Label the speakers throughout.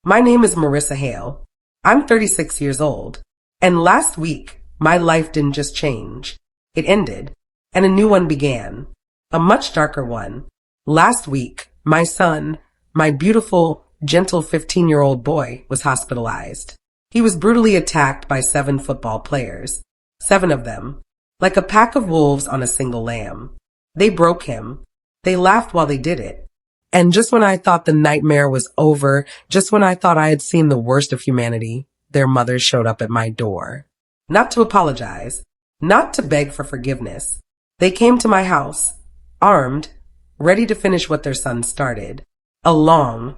Speaker 1: My name is Marissa Hale. I'm 36 years old. And last week, my life didn't just change. It ended. And a new one began. A much darker one. Last week, my son, my beautiful, gentle 15-year-old boy, was hospitalized. He was brutally attacked by 7 football players. 7 of them. Like a pack of wolves on a single lamb. They broke him. They laughed while they did it. And just when I thought the nightmare was over, just when I thought I had seen the worst of humanity, their mothers showed up at my door. Not to apologize, not to beg for forgiveness. They came to my house, armed, ready to finish what their son started. A long,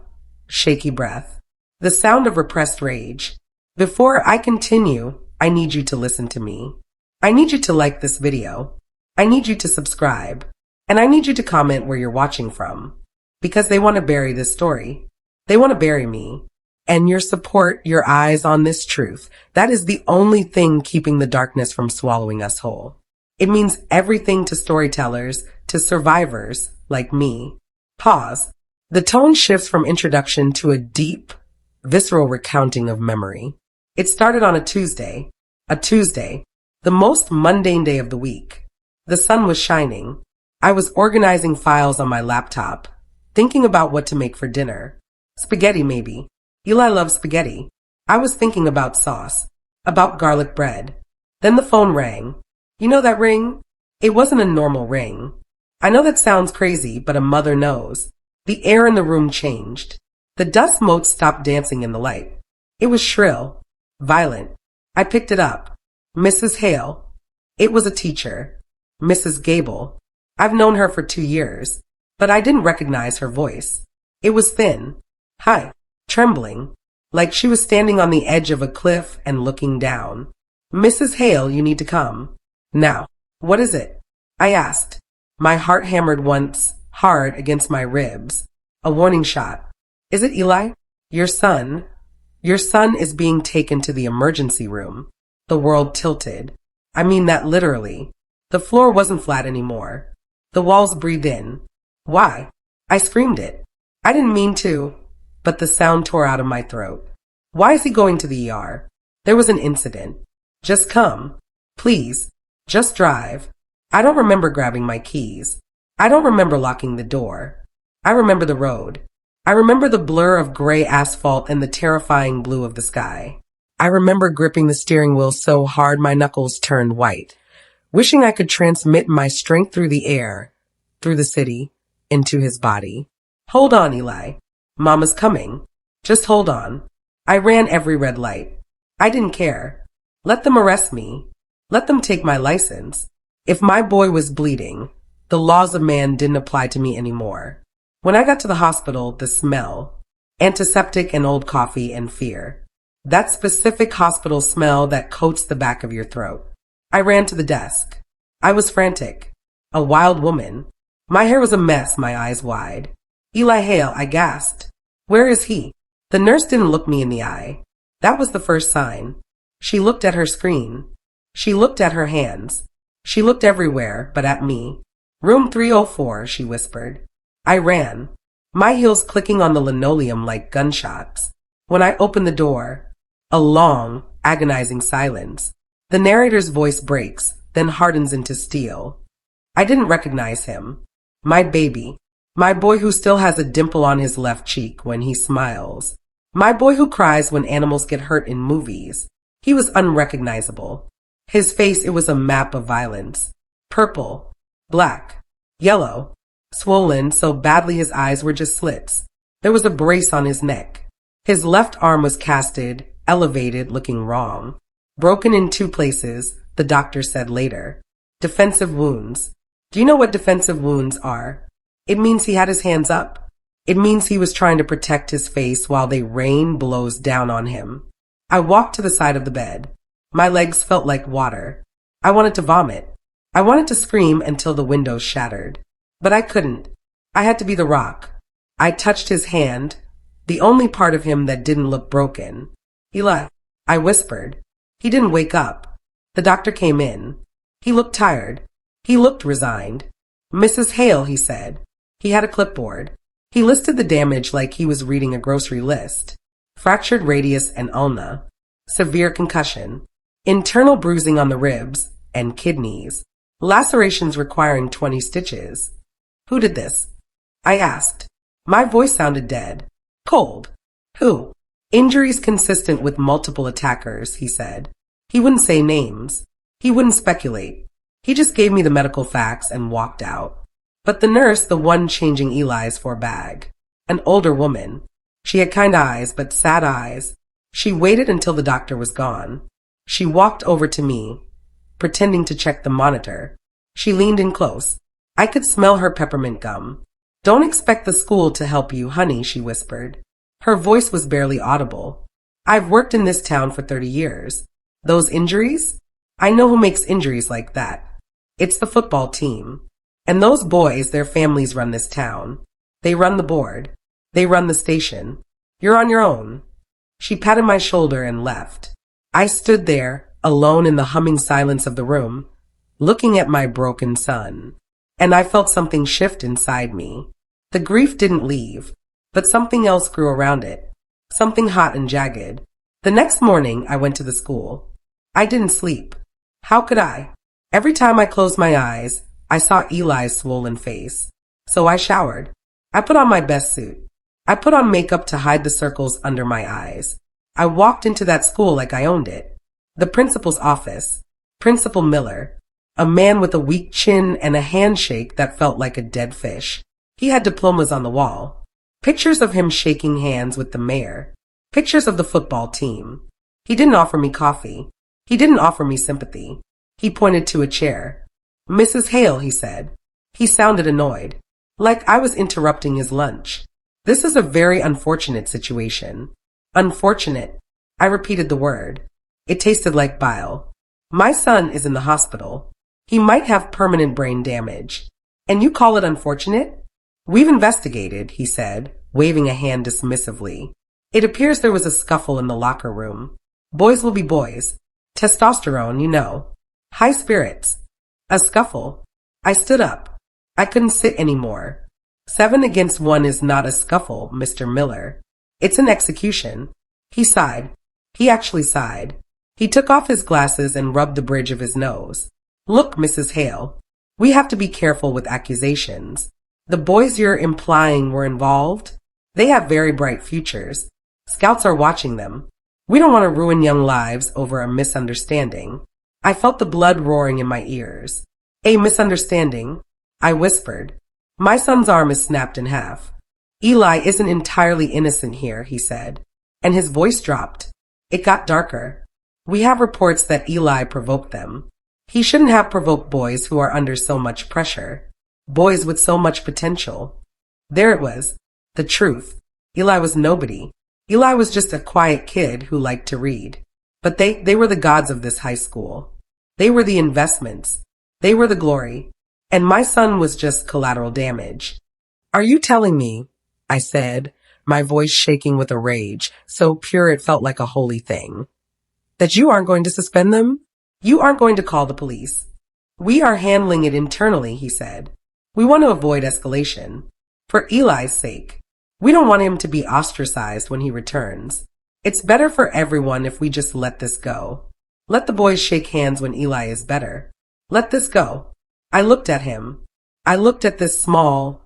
Speaker 1: shaky breath. The sound of repressed rage. Before I continue, I need you to listen to me. I need you to like this video. I need you to subscribe. And I need you to comment where you're watching from. Because they want to bury this story. They want to bury me. And your support, your eyes on this truth, that is the only thing keeping the darkness from swallowing us whole. It means everything to storytellers, to survivors like me. Pause. The tone shifts from introduction to a deep, visceral recounting of memory. It started on a Tuesday, the most mundane day of the week. The sun was shining. I was organizing files on my laptop, thinking about what to make for dinner. Spaghetti, maybe. Eli loves spaghetti. I was thinking about sauce, about garlic bread. Then the phone rang. You know that ring? It wasn't a normal ring. I know that sounds crazy, but a mother knows. The air in the room changed. The dust motes stopped dancing in the light. It was shrill, violent. I picked it up. Mrs. Hale. It was a teacher. Mrs. Gable. I've known her for 2 years, but I didn't recognize her voice. It was thin, high, trembling, like she was standing on the edge of a cliff and looking down. Mrs. Hale, you need to come. Now. What is it? I asked. My heart hammered once, hard against my ribs. A warning shot. Is it Eli? Your son is being taken to the emergency room. The world tilted. I mean that literally. The floor wasn't flat anymore. The walls breathed in. Why? I screamed it. I didn't mean to, but the sound tore out of my throat. Why is he going to the ER? There was an incident. Just come. Please. Just drive. I don't remember grabbing my keys. I don't remember locking the door. I remember the road. I remember the blur of gray asphalt and the terrifying blue of the sky. I remember gripping the steering wheel so hard my knuckles turned white, wishing I could transmit my strength through the air, through the city, into his body. Hold on, Eli. Mama's coming. Just hold on. I ran every red light. I didn't care. Let them arrest me. Let them take my license. If my boy was bleeding, the laws of man didn't apply to me anymore. When I got to the hospital, the smell, antiseptic and old coffee and fear. That specific hospital smell that coats the back of your throat. I ran to the desk. I was frantic. A wild woman. My hair was a mess, my eyes wide. Eli Hale, I gasped. Where is he? The nurse didn't look me in the eye. That was the first sign. She looked at her screen. She looked at her hands. She looked everywhere but at me. Room 304, she whispered. I ran, my heels clicking on the linoleum like gunshots. When I opened the door, a long, agonizing silence. The narrator's voice breaks, then hardens into steel. I didn't recognize him. My baby. My boy who still has a dimple on his left cheek when he smiles. My boy who cries when animals get hurt in movies. He was unrecognizable. His face, it was a map of violence. Purple, black, yellow, swollen so badly his eyes were just slits. There was a brace on his neck. His left arm was casted, elevated, looking wrong. Broken in 2 places, the doctor said later. Defensive wounds. Do you know what defensive wounds are? It means he had his hands up. It means he was trying to protect his face while they rain blows down on him. I walked to the side of the bed. My legs felt like water. I wanted to vomit. I wanted to scream until the windows shattered. But I couldn't. I had to be the rock. I touched his hand, the only part of him that didn't look broken. Eli, I whispered. He didn't wake up. The doctor came in. He looked tired. He looked resigned. Mrs. Hale, he said. He had a clipboard. He listed the damage like he was reading a grocery list. fractured radius and ulna, severe concussion, internal bruising on the ribs and kidneys, lacerations requiring 20 stitches. Who did this? I asked. My voice sounded dead. Cold. Who? Injuries consistent with multiple attackers, he said. He wouldn't say names. He wouldn't speculate. He just gave me the medical facts and walked out. But the nurse, the one changing Eli's for a bag, an older woman. She had kind eyes, but sad eyes. She waited until the doctor was gone. She walked over to me, pretending to check the monitor. She leaned in close. I could smell her peppermint gum. Don't expect the school to help you, honey, she whispered. Her voice was barely audible. I've worked in this town for 30 years. Those injuries? I know who makes injuries like that. It's the football team. And those boys, their families run this town. They run the board. They run the station. You're on your own. She patted my shoulder and left. I stood there, alone in the humming silence of the room, looking at my broken son. And I felt something shift inside me. The grief didn't leave, but something else grew around it. Something hot and jagged. The next morning, I went to the school. I didn't sleep. How could I? Every time I closed my eyes, I saw Eli's swollen face. So I showered. I put on my best suit. I put on makeup to hide the circles under my eyes. I walked into that school like I owned it. The principal's office. Principal Miller. A man with a weak chin and a handshake that felt like a dead fish. He had diplomas on the wall. Pictures of him shaking hands with the mayor. Pictures of the football team. He didn't offer me coffee. He didn't offer me sympathy. He pointed to a chair. Mrs. Hale, he said. He sounded annoyed, like I was interrupting his lunch. This is a very unfortunate situation. Unfortunate. I repeated the word. It tasted like bile. My son is in the hospital. He might have permanent brain damage. And you call it unfortunate? We've investigated, he said, waving a hand dismissively. It appears there was a scuffle in the locker room. Boys will be boys. Testosterone, you know. High spirits. A scuffle. I stood up. I couldn't sit anymore. 7 against 1 is not a scuffle, Mr. Miller. It's an execution. He sighed. He actually sighed. He took off his glasses and rubbed the bridge of his nose. Look, Mrs. Hale, we have to be careful with accusations. The boys you're implying were involved? They have very bright futures. Scouts are watching them. We don't want to ruin young lives over a misunderstanding. I felt the blood roaring in my ears. A misunderstanding? I whispered. My son's arm is snapped in half. Eli isn't entirely innocent here, he said, and his voice dropped. It got darker. We have reports that Eli provoked them. He shouldn't have provoked boys who are under so much pressure. Boys with so much potential. There it was. The truth. Eli was nobody. Eli was just a quiet kid who liked to read. But they were the gods of this high school. They were the investments. They were the glory. And my son was just collateral damage. Are you telling me, I said, my voice shaking with a rage, so pure it felt like a holy thing, that you aren't going to suspend them? You aren't going to call the police. We are handling it internally, he said. We want to avoid escalation. For Eli's sake. We don't want him to be ostracized when he returns. It's better for everyone if we just let this go. Let the boys shake hands when Eli is better. Let this go. I looked at him. I looked at this small,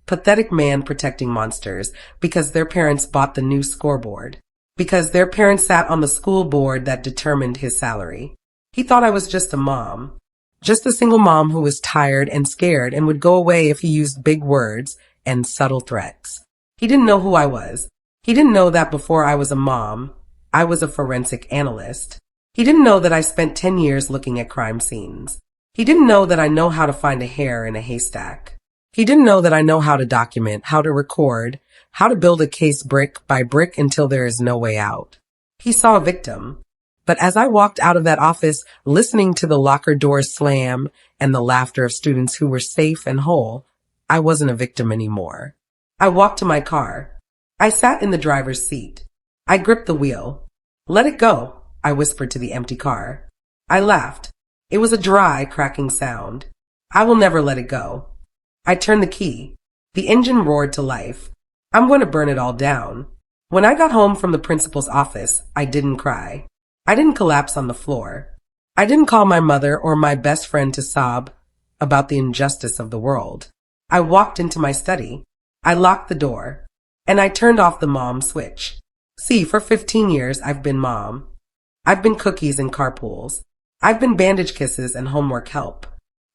Speaker 1: pathetic man protecting monsters because their parents bought the new scoreboard. Because their parents sat on the school board that determined his salary. He thought I was just a mom. Just a single mom who was tired and scared and would go away if he used big words and subtle threats. He didn't know who I was. He didn't know that before I was a mom, I was a forensic analyst. He didn't know that I spent 10 years looking at crime scenes. He didn't know that I know how to find a hair in a haystack. He didn't know that I know how to document, how to record, how to build a case brick by brick until there is no way out. He saw a victim. But as I walked out of that office, listening to the locker doors slam and the laughter of students who were safe and whole, I wasn't a victim anymore. I walked to my car. I sat in the driver's seat. I gripped the wheel. Let it go, I whispered to the empty car. I laughed. It was a dry, cracking sound. I will never let it go. I turned the key. The engine roared to life. I'm going to burn it all down. When I got home from the principal's office, I didn't cry. I didn't collapse on the floor. I didn't call my mother or my best friend to sob about the injustice of the world. I walked into my study. I locked the door. And I turned off the mom switch. See, for 15 years, I've been mom. I've been cookies and carpools. I've been bandage kisses and homework help.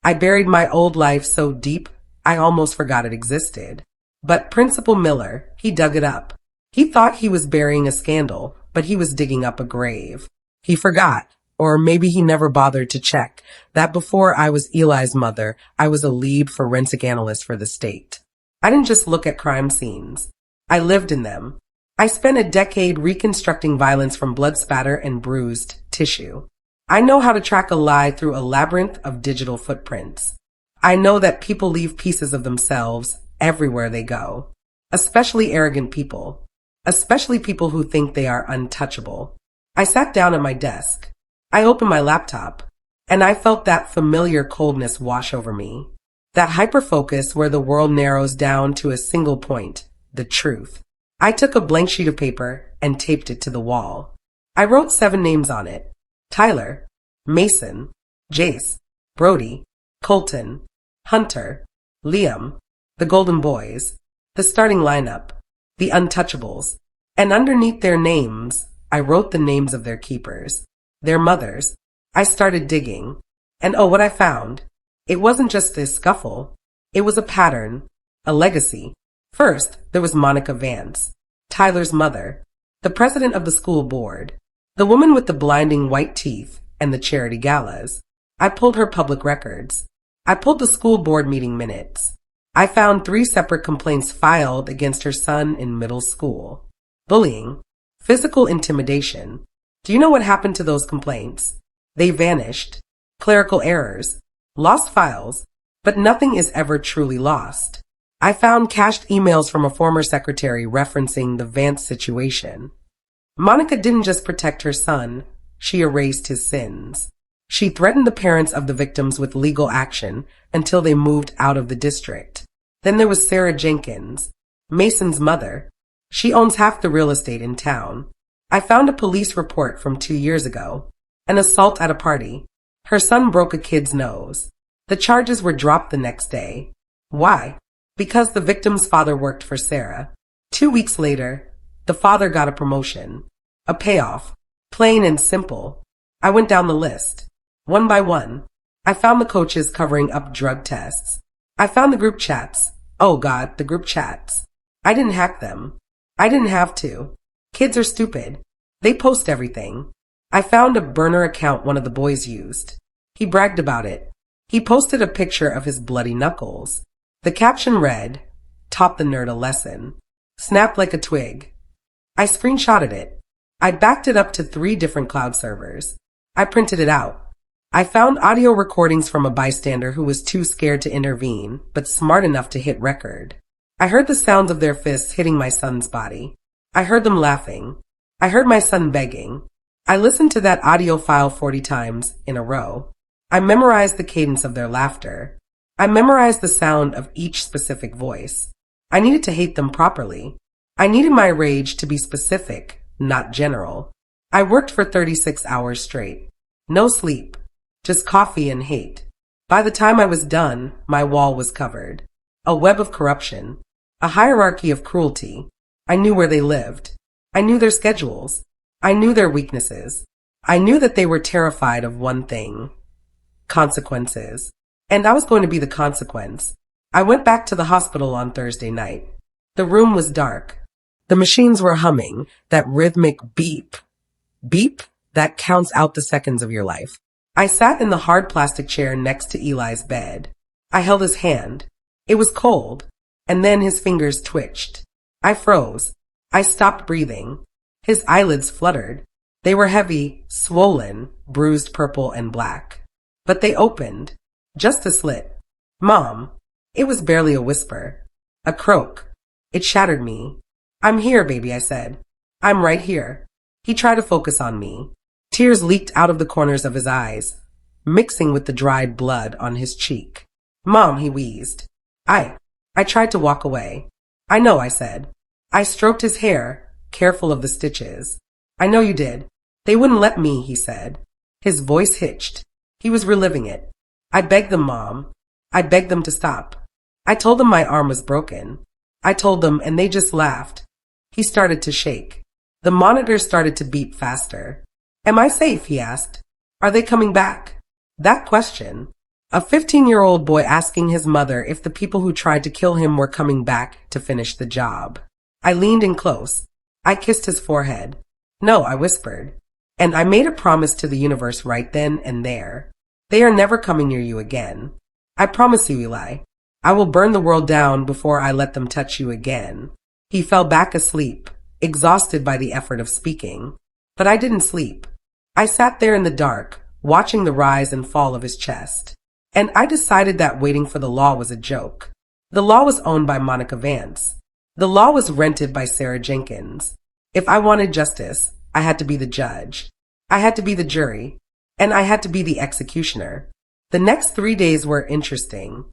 Speaker 1: I buried my old life so deep, I almost forgot it existed. But Principal Miller, he dug it up. He thought he was burying a scandal, but he was digging up a grave. He forgot, or maybe he never bothered to check, that before I was Eli's mother, I was a lead forensic analyst for the state. I didn't just look at crime scenes. I lived in them. I spent a decade reconstructing violence from blood spatter and bruised tissue. I know how to track a lie through a labyrinth of digital footprints. I know that people leave pieces of themselves everywhere they go, especially arrogant people, especially people who think they are untouchable. I sat down at my desk. I opened my laptop, and I felt that familiar coldness wash over me. That hyperfocus where the world narrows down to a single point, the truth. I took a blank sheet of paper and taped it to the wall. I wrote 7 names on it. Tyler, Mason, Jace, Brody, Colton, Hunter, Liam, the Golden Boys, the starting lineup, the Untouchables. And underneath their names, I wrote the names of their keepers, their mothers. I started digging. And oh, what I found. It wasn't just this scuffle. It was a pattern, a legacy. First, there was Monica Vance, Tyler's mother, the president of the school board, the woman with the blinding white teeth and the charity galas. I pulled her public records. I pulled the school board meeting minutes. I found 3 separate complaints filed against her son in middle school. Bullying, physical intimidation. Do you know what happened to those complaints? They vanished. Clerical errors, lost files, but nothing is ever truly lost. I found cached emails from a former secretary referencing the Vance situation. Monica didn't just protect her son, she erased his sins. She threatened the parents of the victims with legal action until they moved out of the district. Then there was Sarah Jenkins, Mason's mother. She owns half the real estate in town. I found a police report from 2 years ago. An assault at a party. Her son broke a kid's nose. The charges were dropped the next day. Why? Because the victim's father worked for Sarah. 2 weeks later, the father got a promotion. A payoff. Plain and simple. I went down the list. One by one. I found the coaches covering up drug tests. I found the group chats. Oh God, the group chats. I didn't hack them. I didn't have to. Kids are stupid. They post everything. I found a burner account one of the boys used. He bragged about it. He posted a picture of his bloody knuckles. The caption read, "Taught the nerd a lesson. Snapped like a twig." I screenshotted it. I backed it up to 3 different cloud servers. I printed it out. I found audio recordings from a bystander who was too scared to intervene, but smart enough to hit record. I heard the sounds of their fists hitting my son's body. I heard them laughing. I heard my son begging. I listened to that audio file 40 times in a row. I memorized the cadence of their laughter. I memorized the sound of each specific voice. I needed to hate them properly. I needed my rage to be specific, not general. I worked for 36 hours straight. No sleep. Just coffee and hate. By the time I was done, my wall was covered. A web of corruption. A hierarchy of cruelty. I knew where they lived. I knew their schedules. I knew their weaknesses. I knew that they were terrified of one thing. Consequences. And I was going to be the consequence. I went back to the hospital on Thursday night. The room was dark. The machines were humming, that rhythmic beep. Beep that counts out the seconds of your life. I sat in the hard plastic chair next to Eli's bed. I held his hand. It was cold, and then his fingers twitched. I froze. I stopped breathing. His eyelids fluttered. They were heavy, swollen, bruised purple and black. But they opened. Just a slit. "Mom." It was barely a whisper. A croak. It shattered me. "I'm here, baby," I said. "I'm right here." He tried to focus on me. Tears leaked out of the corners of his eyes, mixing with the dried blood on his cheek. "Mom," he wheezed. I tried to walk away. "I know," I said. I stroked his hair, careful of the stitches. I know you did. They wouldn't let me, he said. His voice hitched. He was reliving it. I begged them, Mom. I begged them to stop. I told them my arm was broken. I told them, and they just laughed. He started to shake. The monitor started to beep faster. Am I safe? He asked. Are they coming back? That question. A 15-year-old boy asking his mother if the people who tried to kill him were coming back to finish the job. I leaned in close. I kissed his forehead. No, I whispered. And I made a promise to the universe right then and there. They are never coming near you again. I promise you, Eli. I will burn the world down before I let them touch you again. He fell back asleep, exhausted by the effort of speaking. But I didn't sleep. I sat there in the dark, watching the rise and fall of his chest. And I decided that waiting for the law was a joke. The law was owned by Monica Vance. The law was rented by Sarah Jenkins. If I wanted justice, I had to be the judge. I had to be the jury. And I had to be the executioner. The next 3 days were interesting.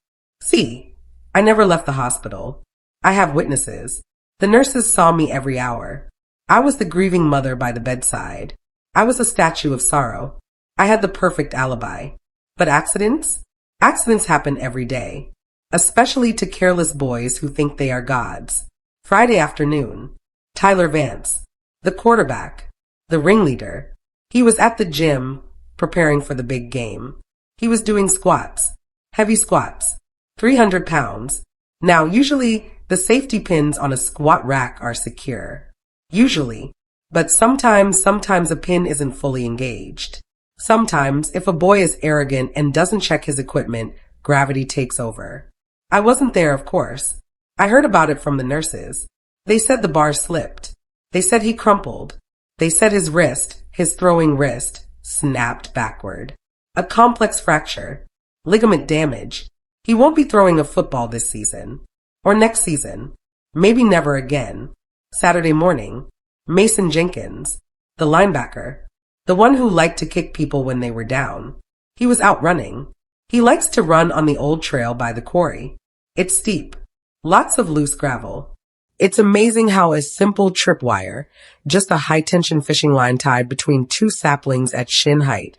Speaker 1: See, I never left the hospital. I have witnesses. The nurses saw me every hour. I was the grieving mother by the bedside. I was a statue of sorrow. I had the perfect alibi. But accidents? Accidents happen every day, especially to careless boys who think they are gods. Friday afternoon, Tyler Vance, the quarterback, the ringleader. He was at the gym preparing for the big game. He was doing squats, heavy squats, 300 pounds. Now, usually the safety pins on a squat rack are secure. Usually. But sometimes a pin isn't fully engaged. Sometimes, if a boy is arrogant and doesn't check his equipment, gravity takes over. I wasn't there, of course. I heard about it from the nurses. They said the bar slipped. They said he crumpled. They said his wrist, his throwing wrist, snapped backward. A complex fracture. Ligament damage. He won't be throwing a football this season. Or next season. Maybe never again. Saturday morning. Mason Jenkins, the linebacker, the one who liked to kick people when they were down. He was out running. He likes to run on the old trail by the quarry. It's steep. Lots of loose gravel. It's amazing how a simple tripwire, just a high-tension fishing line tied between two saplings at shin height,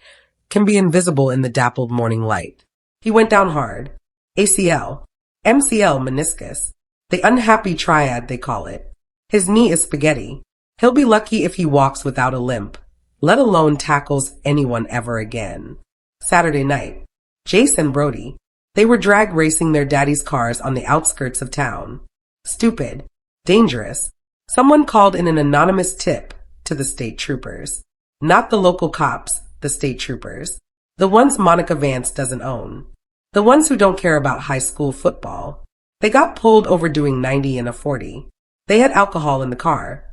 Speaker 1: can be invisible in the dappled morning light. He went down hard. ACL, MCL, meniscus, the unhappy triad they call it. His knee is spaghetti. He'll be lucky if he walks without a limp, let alone tackles anyone ever again. Saturday night, Jace and Brody, they were drag racing their daddy's cars on the outskirts of town. Stupid. Dangerous. Someone called in an anonymous tip to the state troopers. Not the local cops, the state troopers. The ones Monica Vance doesn't own. The ones who don't care about high school football. They got pulled over doing 90 in a 40. They had alcohol in the car.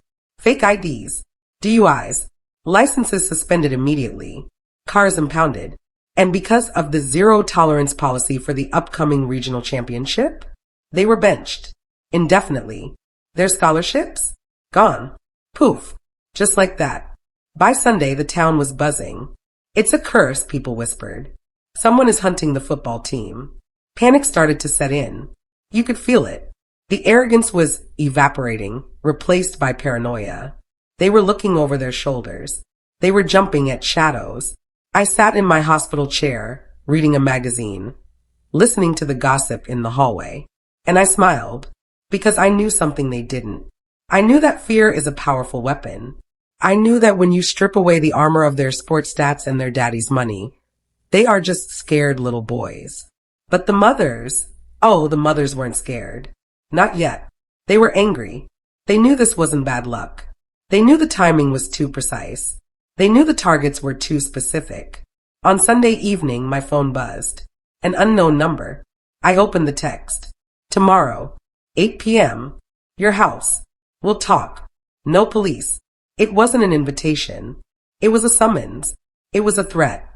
Speaker 1: Fake IDs, DUIs, licenses suspended immediately, cars impounded, and because of the zero-tolerance policy for the upcoming regional championship, they were benched, indefinitely. Their scholarships? Gone. Poof. Just like that. By Sunday, the town was buzzing. It's a curse, people whispered. Someone is hunting the football team. Panic started to set in. You could feel it. The arrogance was evaporating, replaced by paranoia. They were looking over their shoulders. They were jumping at shadows. I sat in my hospital chair, reading a magazine, listening to the gossip in the hallway. And I smiled, because I knew something they didn't. I knew that fear is a powerful weapon. I knew that when you strip away the armor of their sports stats and their daddy's money, they are just scared little boys. But the mothers weren't scared. Not yet. They were angry. They knew this wasn't bad luck. They knew the timing was too precise. They knew the targets were too specific. On Sunday evening, my phone buzzed. An unknown number. I opened the text. Tomorrow, 8 p.m., your house. We'll talk. No police. It wasn't an invitation. It was a summons. It was a threat.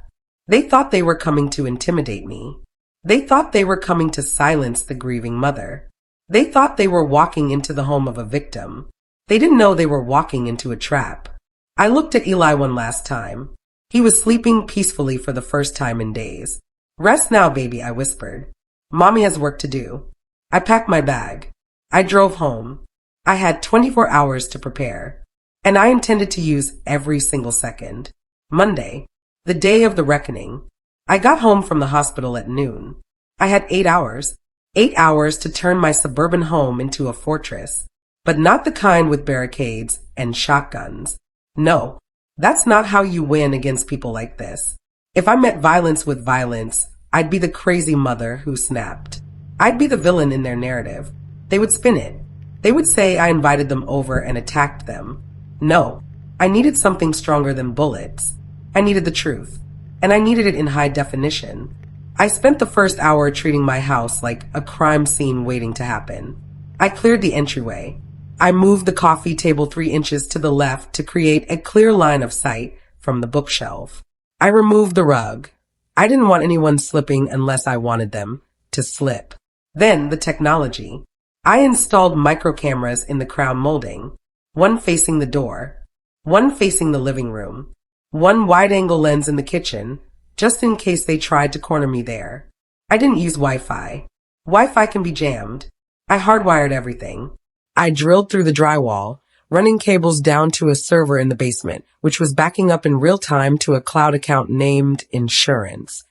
Speaker 1: They thought they were coming to intimidate me. They thought they were coming to silence the grieving mother. They thought they were walking into the home of a victim. They didn't know they were walking into a trap. I looked at Eli one last time. He was sleeping peacefully for the first time in days. Rest now, baby, I whispered. Mommy has work to do. I packed my bag. I drove home. I had 24 hours to prepare. And I intended to use every single second. Monday, the day of the reckoning. I got home from the hospital at noon. I had 8 hours. 8 hours to turn my suburban home into a fortress. But not the kind with barricades and shotguns. No, that's not how you win against people like this. If I met violence with violence, I'd be the crazy mother who snapped. I'd be the villain in their narrative. They would spin it. They would say I invited them over and attacked them. No, I needed something stronger than bullets. I needed the truth. And I needed it in high definition. I spent the first hour treating my house like a crime scene waiting to happen. I cleared the entryway. I moved the coffee table 3 inches to the left to create a clear line of sight from the bookshelf. I removed the rug. I didn't want anyone slipping unless I wanted them to slip. Then the technology. I installed micro cameras in the crown molding, one facing the door, one facing the living room, one wide-angle lens in the kitchen, just in case they tried to corner me there. I didn't use Wi-Fi. Wi-Fi can be jammed. I hardwired everything. I drilled through the drywall, running cables down to a server in the basement, which was backing up in real time to a cloud account named Insurance.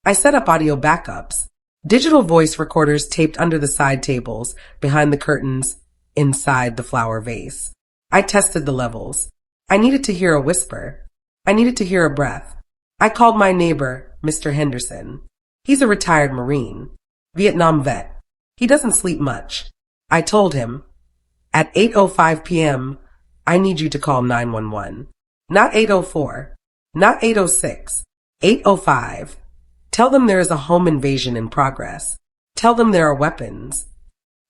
Speaker 1: I set up audio backups, digital voice recorders taped under the side tables, behind the curtains, inside the flower vase. I tested the levels. I needed to hear a whisper. I needed to hear a breath. I called my neighbor, Mr. Henderson. He's a retired Marine, Vietnam vet. He doesn't sleep much. I told him, at 8:05 p.m., I need you to call 911. Not 8:04, not 8:06, 8:05. Tell them there is a home invasion in progress. Tell them there are weapons.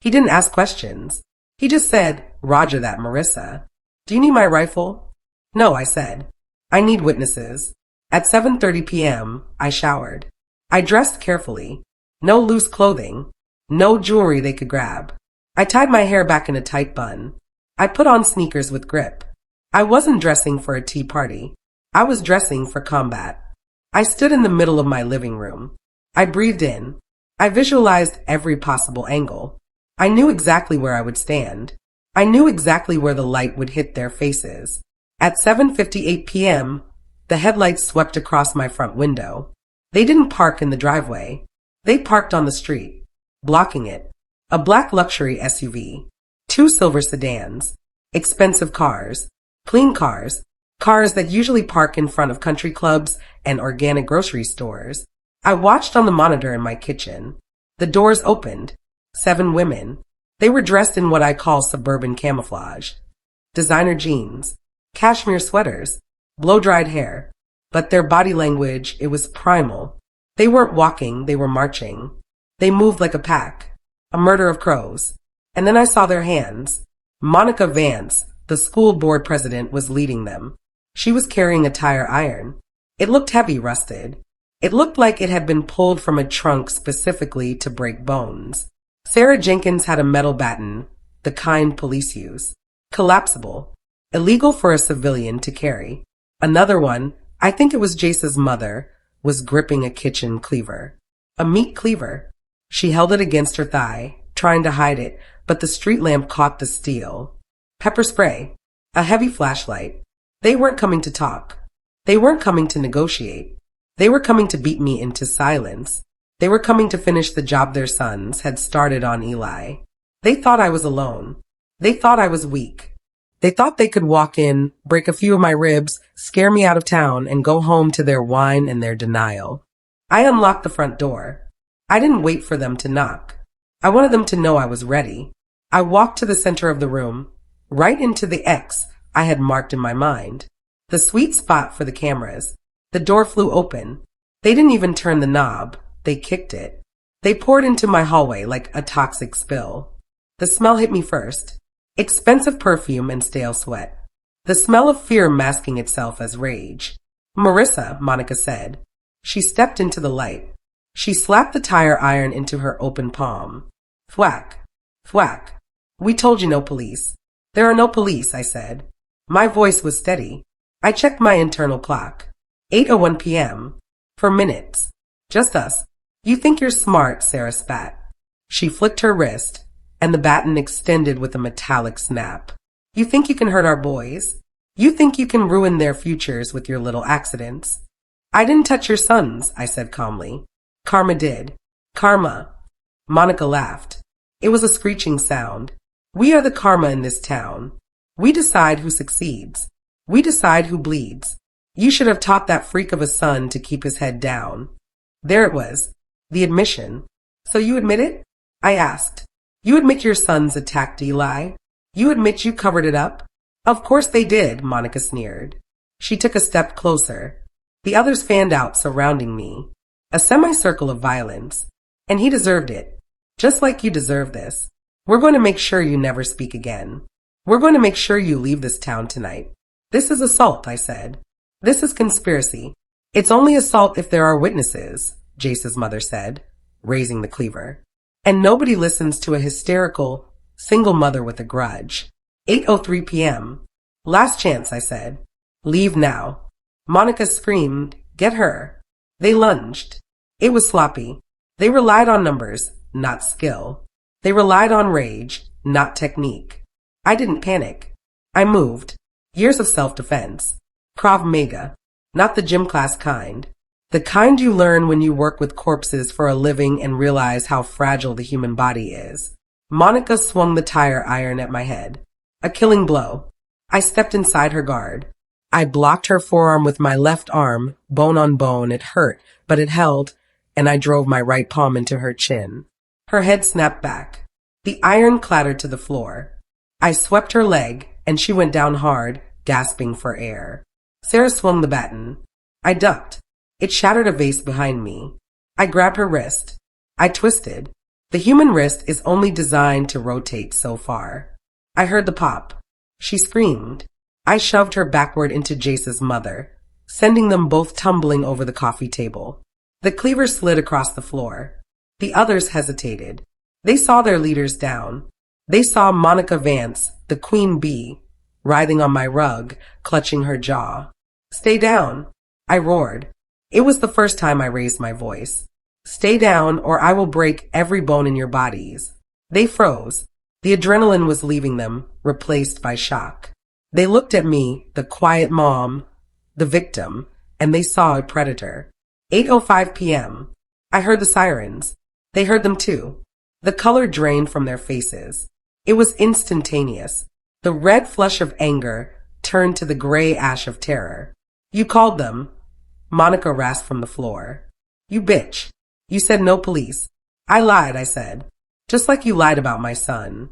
Speaker 1: He didn't ask questions. He just said, Roger that, Marissa. Do you need my rifle? No, I said. I need witnesses. At 7:30 p.m., I showered. I dressed carefully. No loose clothing. No jewelry they could grab. I tied my hair back in a tight bun. I put on sneakers with grip. I wasn't dressing for a tea party. I was dressing for combat. I stood in the middle of my living room. I breathed in. I visualized every possible angle. I knew exactly where I would stand. I knew exactly where the light would hit their faces. At 7:58 p.m., the headlights swept across my front window. They didn't park in the driveway. They parked on the street, blocking it. A black luxury SUV, 2 silver sedans, expensive cars, clean cars, cars that usually park in front of country clubs and organic grocery stores. I watched on the monitor in my kitchen. The doors opened. 7 women. They were dressed in what I call suburban camouflage. Designer jeans, cashmere sweaters, blow-dried hair. But their body language, it was primal. They weren't walking, they were marching. They moved like a pack. A murder of crows. And then I saw their hands. Monica Vance, the school board president, was leading them. She was carrying a tire iron. It looked heavy, rusted. It looked like it had been pulled from a trunk specifically to break bones. Sarah Jenkins had a metal baton, the kind police use. Collapsible. Illegal for a civilian to carry. Another one, I think it was Jace's mother, was gripping a kitchen cleaver. A meat cleaver. She held it against her thigh, trying to hide it, but the street lamp caught the steel. Pepper spray. A heavy flashlight. They weren't coming to talk. They weren't coming to negotiate. They were coming to beat me into silence. They were coming to finish the job their sons had started on Eli. They thought I was alone. They thought I was weak. They thought they could walk in, break a few of my ribs, scare me out of town, and go home to their wine and their denial. I unlocked the front door. I didn't wait for them to knock. I wanted them to know I was ready. I walked to the center of the room, right into the X I had marked in my mind. The sweet spot for the cameras. The door flew open. They didn't even turn the knob. They kicked it. They poured into my hallway like a toxic spill. The smell hit me first. Expensive perfume and stale sweat. The smell of fear masking itself as rage. Marissa, Monica said. She stepped into the light. She slapped the tire iron into her open palm. Thwack. Thwack. We told you no police. There are no police, I said. My voice was steady. I checked my internal clock. 8:01 p.m. For minutes. Just us. You think you're smart, Sarah spat. She flicked her wrist, and the baton extended with a metallic snap. You think you can hurt our boys? You think you can ruin their futures with your little accidents. I didn't touch your sons, I said calmly. Karma did. Karma. Monica laughed. It was a screeching sound. We are the karma in this town. We decide who succeeds. We decide who bleeds. You should have taught that freak of a son to keep his head down. There it was. The admission. So you admit it? I asked. You admit your sons attacked Eli? You admit you covered it up? Of course they did, Monica sneered. She took a step closer. The others fanned out, surrounding me. A semicircle of violence. And he deserved it. Just like you deserve this. We're going to make sure you never speak again. We're going to make sure you leave this town tonight. This is assault, I said. This is conspiracy. It's only assault if there are witnesses, Jace's mother said, raising the cleaver. And nobody listens to a hysterical, single mother with a grudge. 8:03 p.m. Last chance, I said. Leave now. Monica screamed, get her. They lunged. It was sloppy. They relied on numbers, not skill. They relied on rage, not technique. I didn't panic. I moved. Years of self-defense. Krav Maga. Not the gym class kind. The kind you learn when you work with corpses for a living and realize how fragile the human body is. Monica swung the tire iron at my head. A killing blow. I stepped inside her guard. I blocked her forearm with my left arm, bone on bone. It hurt, but it held, and I drove my right palm into her chin. Her head snapped back. The iron clattered to the floor. I swept her leg, and she went down hard, gasping for air. Sarah swung the baton. I ducked. It shattered a vase behind me. I grabbed her wrist. I twisted. The human wrist is only designed to rotate so far. I heard the pop. She screamed. I shoved her backward into Jace's mother, sending them both tumbling over the coffee table. The cleaver slid across the floor. The others hesitated. They saw their leaders down. They saw Monica Vance, the queen bee, writhing on my rug, clutching her jaw. Stay down, I roared. It was the first time I raised my voice. Stay down or I will break every bone in your bodies. They froze. The adrenaline was leaving them, replaced by shock. They looked at me, the quiet mom, the victim, and they saw a predator. 8:05 p.m. I heard the sirens. They heard them too. The color drained from their faces. It was instantaneous. The red flush of anger turned to the gray ash of terror. You called them. Monica rasped from the floor. You bitch. You said no police. I lied, I said. Just like you lied about my son.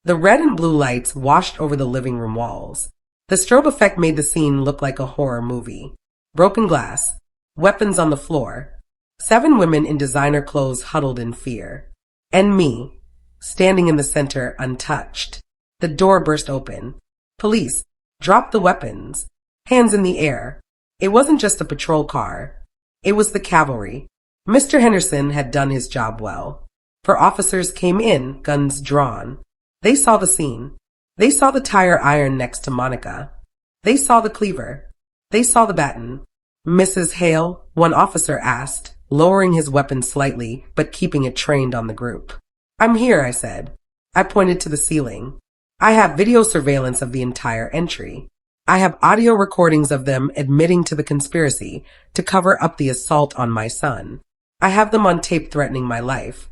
Speaker 1: The red and blue lights washed over the living room walls. The strobe effect made the scene look like a horror movie. Broken glass. Weapons on the floor. 7 women in designer clothes huddled in fear. And me, standing in the center untouched. The door burst open. Police. Drop the weapons. Hands in the air. It wasn't just a patrol car. It was the cavalry. Mr. Henderson had done his job well. For officers came in, guns drawn. They saw the scene. They saw the tire iron next to Monica. They saw the cleaver. They saw the baton. Mrs. Hale, one officer asked, lowering his weapon slightly, but keeping it trained on the group. I'm here, I said. I pointed to the ceiling. I have video surveillance of the entire entry. I have audio recordings of them admitting to the conspiracy to cover up the assault on my son. I have them on tape threatening my life.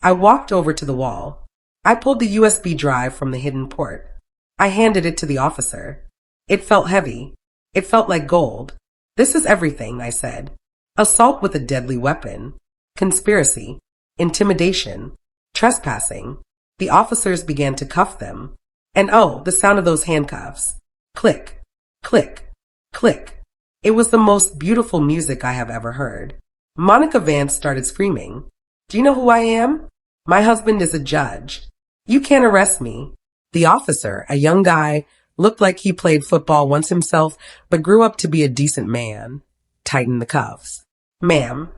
Speaker 1: I walked over to the wall. I pulled the USB drive from the hidden port. I handed it to the officer. It felt heavy. It felt like gold. This is everything, I said. Assault with a deadly weapon. Conspiracy. Intimidation. Trespassing. The officers began to cuff them. And oh, the sound of those handcuffs. Click, click, click. It was the most beautiful music I have ever heard. Monica Vance started screaming. Do you know who I am? My husband is a judge. You can't arrest me. The officer, a young guy, looked like he played football once himself, but grew up to be a decent man, tightened the cuffs. Ma'am,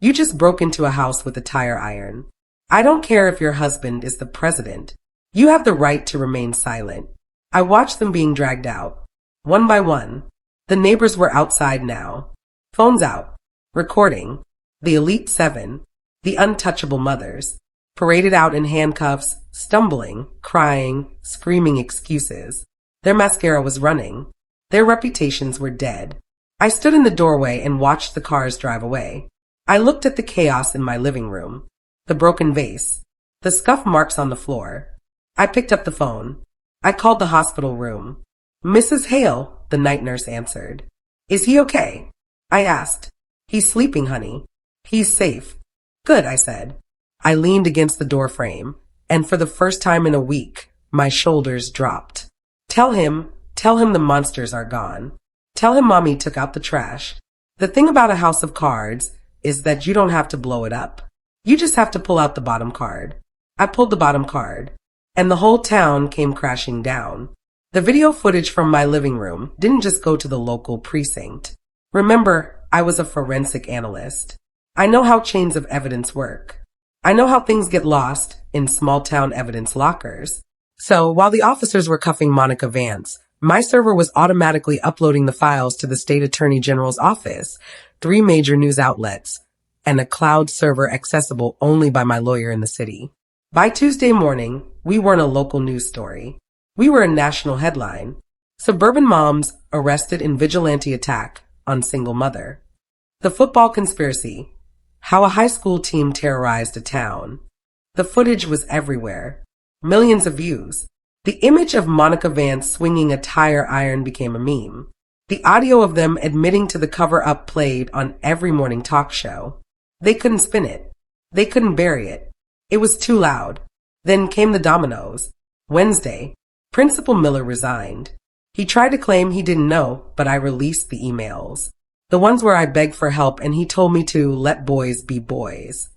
Speaker 1: you just broke into a house with a tire iron. I don't care if your husband is the president. You have the right to remain silent. I watched them being dragged out, one by one. The neighbors were outside now. Phones out. Recording. The Elite 7, the untouchable mothers, paraded out in handcuffs, stumbling, crying, screaming excuses. Their mascara was running. Their reputations were dead. I stood in the doorway and watched the cars drive away. I looked at the chaos in my living room. The broken vase. The scuff marks on the floor. I picked up the phone. I called the hospital room. Mrs. Hale, the night nurse answered. Is he okay? I asked. He's sleeping, honey. He's safe. Good, I said. I leaned against the door frame, and for the first time in a week, my shoulders dropped. Tell him the monsters are gone. Tell him mommy took out the trash. The thing about a house of cards is that you don't have to blow it up. You just have to pull out the bottom card. I pulled the bottom card, and the whole town came crashing down. The video footage from my living room didn't just go to the local precinct. Remember, I was a forensic analyst. I know how chains of evidence work. I know how things get lost in small-town evidence lockers. So, while the officers were cuffing Monica Vance, my server was automatically uploading the files to the state attorney general's office, 3 major news outlets, and a cloud server accessible only by my lawyer in the city. By Tuesday morning, we weren't a local news story. We were a national headline. Suburban moms arrested in vigilante attack on single mother. The football conspiracy. How a high school team terrorized a town. The footage was everywhere. Millions of views. The image of Monica Vance swinging a tire iron became a meme. The audio of them admitting to the cover-up played on every morning talk show. They couldn't spin it. They couldn't bury it. It was too loud. Then came the dominoes. Wednesday, Principal Miller resigned. He tried to claim he didn't know, but I released the emails. The ones where I begged for help and he told me to let boys be boys.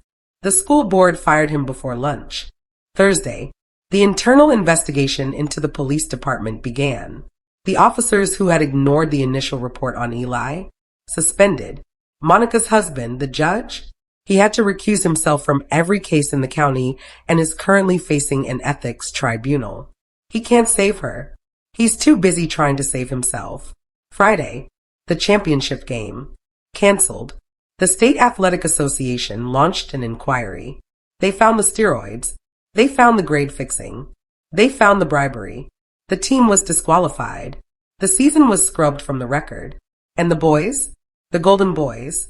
Speaker 1: The school board fired him before lunch. Thursday, the internal investigation into the police department began. The officers who had ignored the initial report on Eli, suspended. Monica's husband, the judge, he had to recuse himself from every case in the county and is currently facing an ethics tribunal. He can't save her. He's too busy trying to save himself. Friday, the championship game. Canceled. The State Athletic Association launched an inquiry. They found the steroids. They found the grade fixing. They found the bribery. The team was disqualified. The season was scrubbed from the record. And the boys? The Golden Boys?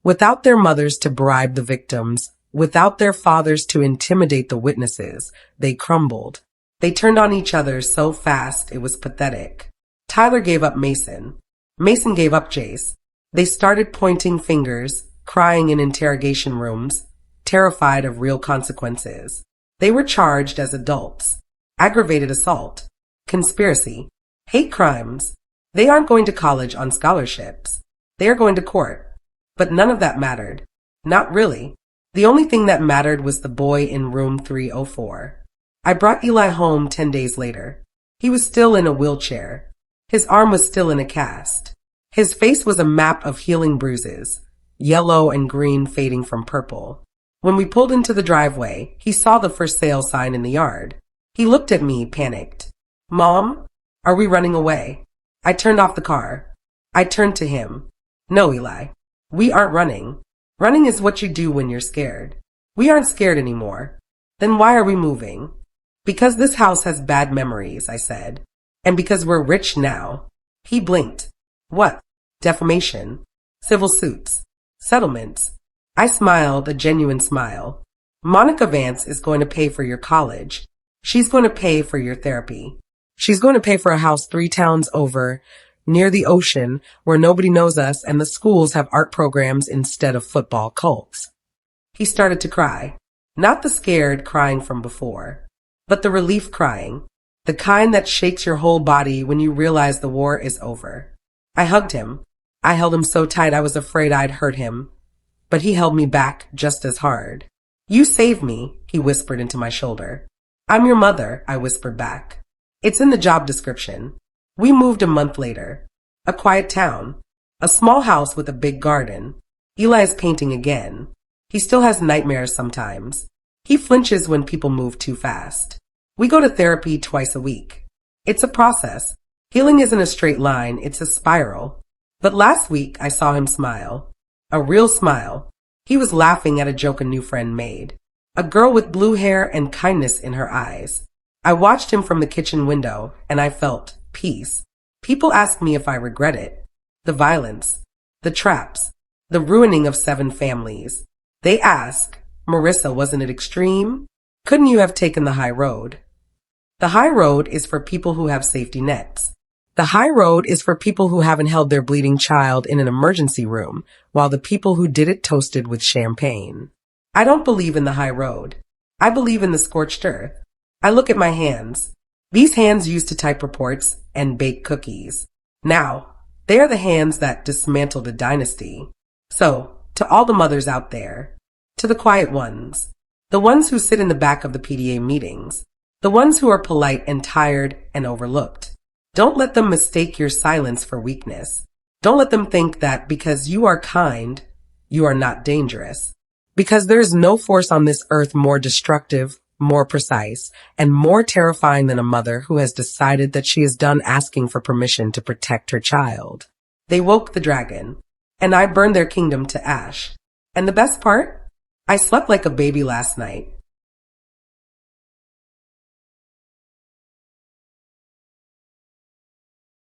Speaker 1: Without their mothers to bribe the victims, without their fathers to intimidate the witnesses, they crumbled. They turned on each other so fast it was pathetic. Tyler gave up Mason. Mason gave up Jace. They started pointing fingers, crying in interrogation rooms, terrified of real consequences. They were charged as adults. Aggravated assault. Conspiracy. Hate crimes. They aren't going to college on scholarships. They are going to court. But none of that mattered. Not really. The only thing that mattered was the boy in room 304. I brought Eli home 10 days later. He was still in a wheelchair. His arm was still in a cast. His face was a map of healing bruises, yellow and green fading from purple. When we pulled into the driveway, he saw the for sale sign in the yard. He looked at me, panicked. Mom, are we running away? I turned off the car. I turned to him. No, Eli. We aren't running. Running is what you do when you're scared. We aren't scared anymore. Then why are we moving? Because this house has bad memories, I said. And because we're rich now. He blinked. What? Defamation. Civil suits. Settlements. I smiled, a genuine smile. Monica Vance is going to pay for your college. She's going to pay for your therapy. She's going to pay for a house 3 towns over, near the ocean, where nobody knows us and the schools have art programs instead of football cults. He started to cry. Not the scared crying from before, but the relief crying. The kind that shakes your whole body when you realize the war is over. I hugged him. I held him so tight I was afraid I'd hurt him. But he held me back just as hard. You saved me, he whispered into my shoulder. I'm your mother, I whispered back. It's in the job description. We moved a month later. A quiet town. A small house with a big garden. Eli is painting again. He still has nightmares sometimes. He flinches when people move too fast. We go to therapy twice a week. It's a process. Healing isn't a straight line, it's a spiral. But last week I saw him smile. A real smile. He was laughing at a joke a new friend made. A girl with blue hair and kindness in her eyes. I watched him from the kitchen window and I felt peace. People ask me if I regret it. The violence, the traps, the ruining of 7 families. They ask, Marissa, wasn't it extreme? Couldn't you have taken the high road? The high road is for people who have safety nets. The high road is for people who haven't held their bleeding child in an emergency room, while the people who did it toasted with champagne. I don't believe in the high road. I believe in the scorched earth. I look at my hands. These hands used to type reports and bake cookies. Now, they are the hands that dismantled a dynasty. So, to all the mothers out there, to the quiet ones, the ones who sit in the back of the PDA meetings, the ones who are polite and tired and overlooked, don't let them mistake your silence for weakness. Don't let them think that because you are kind, you are not dangerous. Because there is no force on this earth more destructive, more precise, and more terrifying than a mother who has decided that she is done asking for permission to protect her child. They woke the dragon, and I burned their kingdom to ash. And the best part? I slept like a baby last night.